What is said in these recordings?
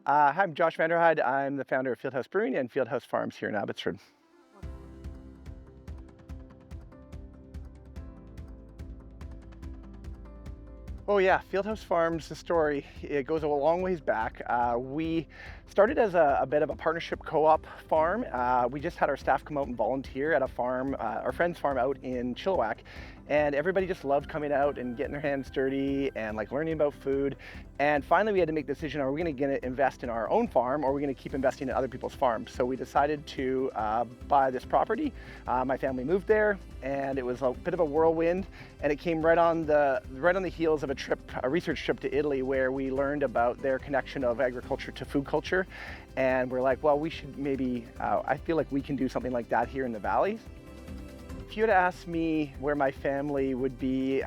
Hi, I'm Josh Vanderhyde. I'm the founder of Field House Brewing and Field House Farms here in Abbotsford. Oh yeah, Fieldhouse Farms, the story, it goes a long ways back. We started as a bit of a partnership co-op farm. We just had our staff come out and volunteer at a farm, our friend's farm out in Chilliwack, and everybody just loved coming out and getting their hands dirty and like learning about food. And finally we had to make the decision, are we gonna invest in our own farm or are we gonna keep investing in other people's farms? So we decided to buy this property. My family moved there and it was a bit of a whirlwind, and it came right on the heels of a research trip to Italy where we learned about their connection of agriculture to food culture. And we're like, well, we should maybe, I feel like we can do something like that here in the valley. If you had asked me where my family would be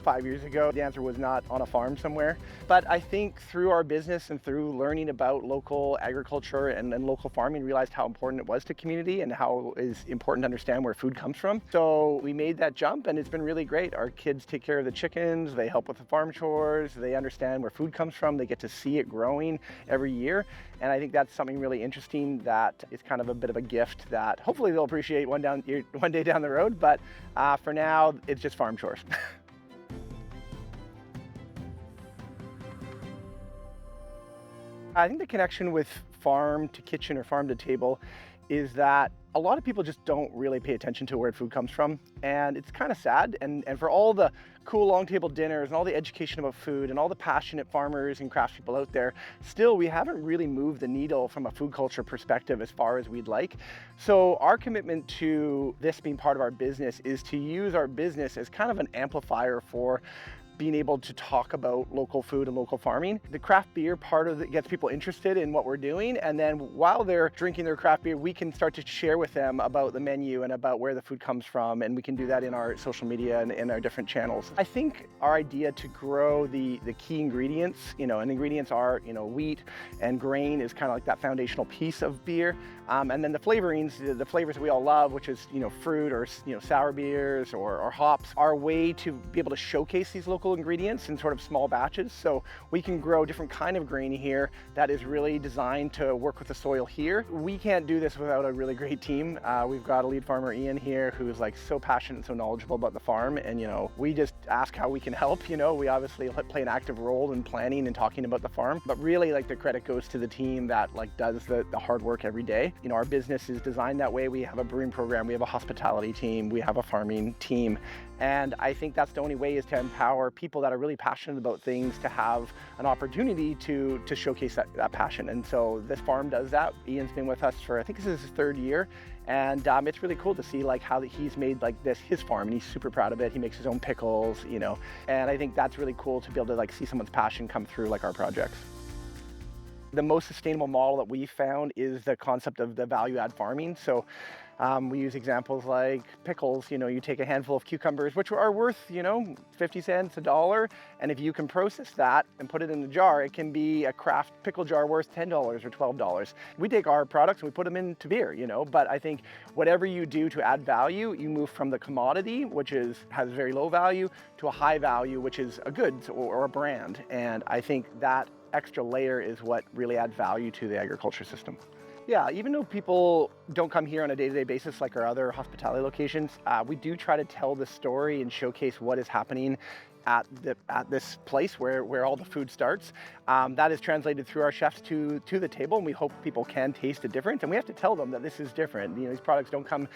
5 years ago, the answer was not on a farm somewhere. But I think through our business and through learning about local agriculture and local farming, realized how important it was to community and how it is important to understand where food comes from. So we made that jump and it's been really great. Our kids take care of the chickens, they help with the farm chores, they understand where food comes from, they get to see it growing every year. And I think that's something really interesting that is kind of a bit of a gift that hopefully they'll appreciate one day down the road. But for now, it's just farm chores. I think the connection with farm to kitchen or farm to table is that a lot of people just don't really pay attention to where food comes from. And it's kind of sad. And for all the cool long table dinners and all the education about food and all the passionate farmers and craftspeople out there, still we haven't really moved the needle from a food culture perspective as far as we'd like. So our commitment to this being part of our business is to use our business as kind of an amplifier for being able to talk about local food and local farming. The craft beer part of it gets people interested in what we're doing, and then while they're drinking their craft beer, we can start to share with them about the menu and about where the food comes from, and we can do that in our social media and in our different channels. I think our idea to grow the key ingredients, and ingredients are, wheat and grain is kind of like that foundational piece of beer, and then the flavorings, the flavors that we all love, which is fruit or sour beers or hops, are a way to be able to showcase these local ingredients in sort of small batches. So we can grow different kind of grain here that is really designed to work with the soil here. We can't do this without a really great team. We've got a lead farmer, Ian, here, who's like so passionate and so knowledgeable about the farm. And we just ask how we can help. We obviously play an active role in planning and talking about the farm, but really like the credit goes to the team that like does the hard work every day. Our business is designed that way. We have a brewing program, we have a hospitality team, we have a farming team. And I think that's the only way, is to empower people that are really passionate about things to have an opportunity to showcase that passion. And so this farm does that. Ian's been with us for, I think this is his 3rd year. And it's really cool to see like how he's made like this his farm, and he's super proud of it. He makes his own pickles, and I think that's really cool to be able to like see someone's passion come through like our projects. The most sustainable model that we found is the concept of the value add farming. So we use examples like pickles. You take a handful of cucumbers, which are worth 50 cents, $1, and if you can process that and put it in a jar, it can be a craft pickle jar worth $10 or $12. We take our products and we put them into beer, but I think whatever you do to add value, you move from the commodity, which has very low value, to a high value, which is a goods or a brand. And I think that extra layer is what really adds value to the agriculture system. Yeah, even though people don't come here on a day-to-day basis like our other hospitality locations, we do try to tell the story and showcase what is happening at this place where all the food starts. That is translated through our chefs to the table, and we hope people can taste the difference. And we have to tell them that this is different. These products don't come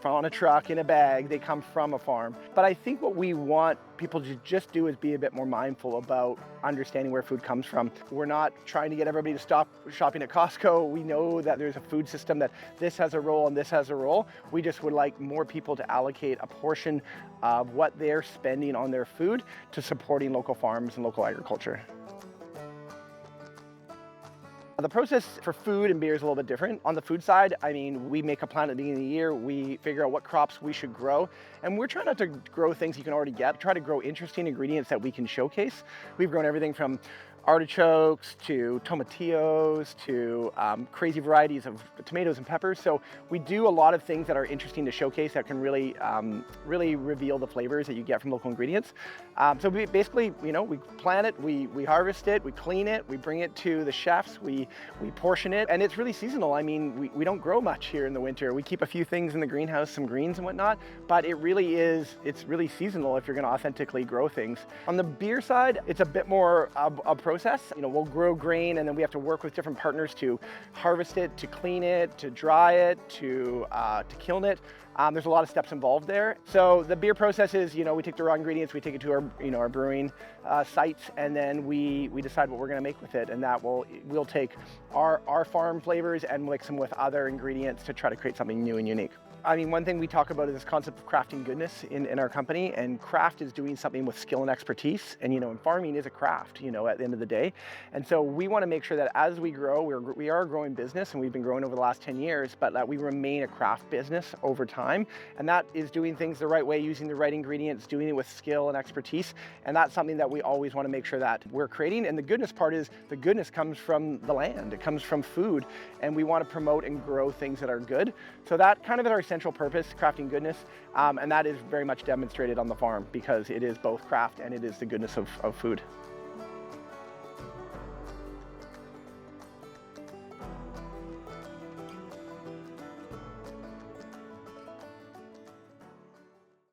on a truck, in a bag, they come from a farm. But I think what we want people to just do is be a bit more mindful about understanding where food comes from. We're not trying to get everybody to stop shopping at Costco. We know that there's a food system, that this has a role and this has a role. We just would like more people to allocate a portion of what they're spending on their food to supporting local farms and local agriculture. The process for food and beer is a little bit different. On the food side, we make a plan at the beginning of the year. We figure out what crops we should grow, and we're trying not to grow things you can already get. Try to grow interesting ingredients that we can showcase. We've grown everything from artichokes to tomatillos to crazy varieties of tomatoes and peppers. So we do a lot of things that are interesting to showcase that can really, really reveal the flavors that you get from local ingredients. So we basically, we plant it, we harvest it, we clean it, we bring it to the chefs, we portion it, and it's really seasonal. I mean, we don't grow much here in the winter. We keep a few things in the greenhouse, some greens and whatnot, but it's really seasonal if you're gonna authentically grow things. On the beer side, it's a bit more a process. We'll grow grain and then we have to work with different partners to harvest it, to clean it, to dry it, to kiln it. There's a lot of steps involved there. So the beer process is, we take the raw ingredients, we take it to our brewing sites, and then we decide what we're going to make with it, and that we'll take our farm flavors and mix them with other ingredients to try to create something new and unique. I mean, one thing we talk about is this concept of crafting goodness in our company, and craft is doing something with skill and expertise, and and farming is a craft, at the end of the day. And so we want to make sure that as we grow, we are a growing business, and we've been growing over the last 10 years, but that we remain a craft business over time. And that is doing things the right way, using the right ingredients, doing it with skill and expertise. And that's something that we always want to make sure that we're creating. And the goodness part is the goodness comes from the land, it comes from food, and we want to promote and grow things that are good. So that kind of is our central purpose, crafting goodness, and that is very much demonstrated on the farm because it is both craft and it is the goodness of food.